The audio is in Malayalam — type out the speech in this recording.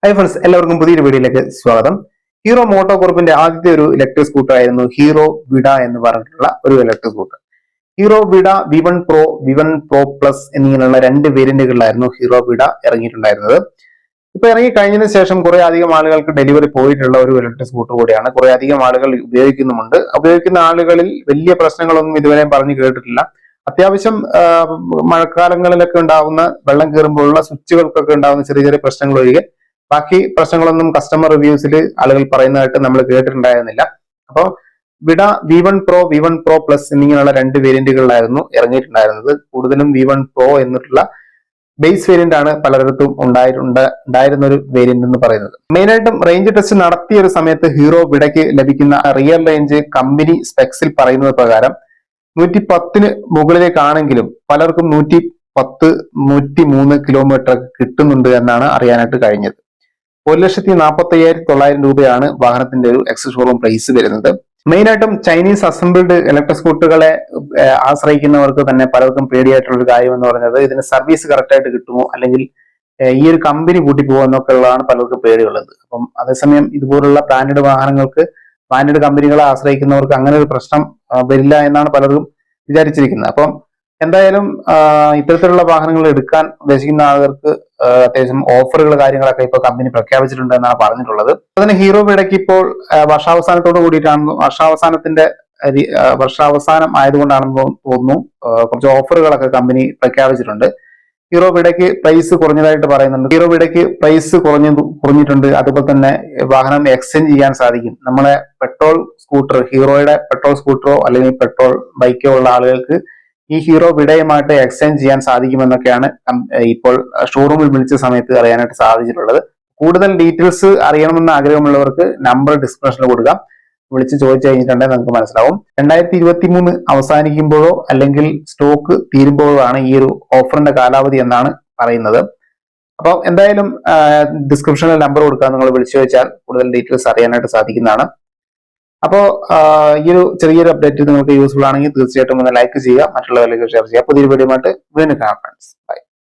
ഹൈ ഫ്രണ്ട്സ്, എല്ലാവർക്കും പുതിയൊരു വീഡിയോയിലേക്ക് സ്വാഗതം. ഹീറോ മോട്ടോ കോർപ്പിന്റെ ആദ്യത്തെ ഒരു ഇലക്ട്രിക് സ്കൂട്ടർ ആയിരുന്നു ഹീറോ വിഡ എന്ന് പറഞ്ഞിട്ടുള്ള ഒരു electric scooter. Hero Vida V1 Pro, V1 Pro Plus എന്നിങ്ങനെയുള്ള രണ്ട് വേരിയന്റുകളിലായിരുന്നു ഹീറോ വിഡ ഇറങ്ങിയിട്ടുണ്ടായിരുന്നത്. ഇപ്പൊ ഇറങ്ങി കഴിഞ്ഞതിന് ശേഷം കുറെ അധികം ആളുകൾക്ക് ഡെലിവറി പോയിട്ടുള്ള ഒരു ഇലക്ട്രിക് സ്കൂട്ടർ കൂടിയാണ്. കുറെ അധികം ആളുകൾ ഉപയോഗിക്കുന്നുമുണ്ട്. ഉപയോഗിക്കുന്ന ആളുകളിൽ വലിയ പ്രശ്നങ്ങളൊന്നും ഇതുവരെ പറഞ്ഞു കേട്ടിട്ടില്ല. അത്യാവശ്യം മഴക്കാലങ്ങളിലൊക്കെ ഉണ്ടാവുന്ന വെള്ളം കയറുമ്പോഴുള്ള സ്വിച്ചുകൾക്കൊക്കെ ഉണ്ടാവുന്ന ചെറിയ ചെറിയ പ്രശ്നങ്ങൾ ഒഴികെ ബാക്കി പ്രശ്നങ്ങളൊന്നും കസ്റ്റമർ റിവ്യൂസിൽ ആളുകൾ പറയുന്നതായിട്ട് നമ്മൾ കേട്ടിട്ടുണ്ടായിരുന്നില്ല. അപ്പോൾ Vida V1 Pro, V1 Pro Plus എന്നിങ്ങനെയുള്ള രണ്ട് വേരിയന്റുകളിലായിരുന്നു ഇറങ്ങിയിട്ടുണ്ടായിരുന്നത്. കൂടുതലും V1 Pro എന്നിട്ടുള്ള ബേസ് വേരിയന്റ് ആണ് പലയിടത്തും ഉണ്ടായിരുന്ന ഒരു വേരിയന്റ് എന്ന് പറയുന്നത്. മെയിനായിട്ടും റേഞ്ച് ടെസ്റ്റ് നടത്തിയ ഒരു സമയത്ത് ഹീറോ വിഡയ്ക്ക് ലഭിക്കുന്ന റിയൽ റേഞ്ച് കമ്പനി സ്പെക്സിൽ പറയുന്നത് പ്രകാരം 110 മുകളിലേക്കാണെങ്കിലും പലർക്കും 110, 103 കിലോമീറ്റർ കിട്ടുന്നുണ്ട് എന്നാണ് അറിയാനായിട്ട് കഴിഞ്ഞത്. 1,45,900 രൂപയാണ് വാഹനത്തിന്റെ ഒരു എക്സ് ഷോറൂം പ്രൈസ് വരുന്നത്. മെയിനായിട്ടും ചൈനീസ് അസംബിൾഡ് ഇലക്ട്രിക് സ്കൂട്ടറുകളെ ആശ്രയിക്കുന്നവർക്ക് തന്നെ പലർക്കും പേടിയായിട്ടുള്ള ഒരു കാര്യം എന്ന് പറയുന്നത് ഇതിന് സർവീസ് കറക്റ്റ് ആയിട്ട് കിട്ടുമോ, അല്ലെങ്കിൽ ഈ ഒരു കമ്പനി കൂട്ടി പോകുമോ എന്നൊക്കെ ഉള്ളതാണ് പലർക്കും പേടിയുള്ളത്. അപ്പം അതേസമയം ഇതുപോലുള്ള ബ്രാൻഡഡ് വാഹനങ്ങൾക്ക് ബ്രാൻഡഡ് കമ്പനികളെ ആശ്രയിക്കുന്നവർക്ക് അങ്ങനെ ഒരു പ്രശ്നം വരില്ല എന്നാണ് പലരും വിചാരിച്ചിരിക്കുന്നത്. അപ്പം എന്തായാലും ഇത്തരത്തിലുള്ള വാഹനങ്ങൾ എടുക്കാൻ ഉദ്ദേശിക്കുന്ന ആളുകൾക്ക് അത്യാവശ്യം ഓഫറുകൾ കാര്യങ്ങളൊക്കെ ഇപ്പോൾ കമ്പനി പ്രഖ്യാപിച്ചിട്ടുണ്ട് എന്നാണ് പറഞ്ഞിട്ടുള്ളത്. അതിന് ഹീറോ വിഡയ്ക്ക് ഇപ്പോൾ വർഷാവസാനത്തോട് കൂടിയിട്ടാണ്, വർഷാവസാനം ആയതുകൊണ്ടാണെന്ന് തോന്നുന്നു കുറച്ച് ഓഫറുകളൊക്കെ കമ്പനി പ്രഖ്യാപിച്ചിട്ടുണ്ട്. ഹീറോ വിഡയ്ക്ക് പ്രൈസ് കുറഞ്ഞതായിട്ട് പറയുന്നുണ്ട്. ഹീറോ വിഡയ്ക്ക് പ്രൈസ് കുറഞ്ഞിട്ടുണ്ട്. അതുപോലെ തന്നെ വാഹനം എക്സ്ചേഞ്ച് ചെയ്യാൻ സാധിക്കും. നമ്മളെ പെട്രോൾ സ്കൂട്ടർ, ഹീറോയുടെ പെട്രോൾ സ്കൂട്ടറോ അല്ലെങ്കിൽ പെട്രോൾ ബൈക്കോ ഉള്ള ആളുകൾക്ക് ഈ ഹീറോ വിഡയുമായിട്ട് എക്സ്ചേഞ്ച് ചെയ്യാൻ സാധിക്കുമെന്നൊക്കെയാണ് ഇപ്പോൾ ഷോറൂമിൽ വിളിച്ച സമയത്ത് അറിയാനായിട്ട് സാധിച്ചിട്ടുള്ളത്. കൂടുതൽ ഡീറ്റെയിൽസ് അറിയണമെന്ന് ആഗ്രഹമുള്ളവർക്ക് നമ്പർ ഡിസ്ക്രിപ്ഷനിൽ കൊടുക്കാം. വിളിച്ച് ചോദിച്ചു കഴിഞ്ഞിട്ടുണ്ടെങ്കിൽ നമുക്ക് മനസ്സിലാവും. 2023 അവസാനിക്കുമ്പോഴോ അല്ലെങ്കിൽ സ്റ്റോക്ക് തീരുമ്പോഴോ ആണ് ഈ ഒരു ഓഫറിന്റെ കാലാവധി എന്നാണ് പറയുന്നത്. അപ്പോൾ എന്തായാലും ഡിസ്ക്രിപ്ഷനിൽ നമ്പർ കൊടുക്കാം. നിങ്ങൾ വിളിച്ചു ചോദിച്ചാൽ കൂടുതൽ ഡീറ്റെയിൽസ് അറിയാനായിട്ട് സാധിക്കുന്നതാണ്. അപ്പോൾ ഈ ഒരു ചെറിയൊരു അപ്ഡേറ്റ് നിങ്ങൾക്ക് യൂസ്ഫുൾ ആണെങ്കിൽ തീർച്ചയായിട്ടും ഒന്ന് ലൈക്ക് ചെയ്യുക, മറ്റുള്ളവരിലേക്ക് ഷെയർ ചെയ്യുക. പുതിയൊരു വീഡിയോ ആയിട്ട് വീണ്ടും കാണാം ഫ്രണ്ട്സ്. ബൈ.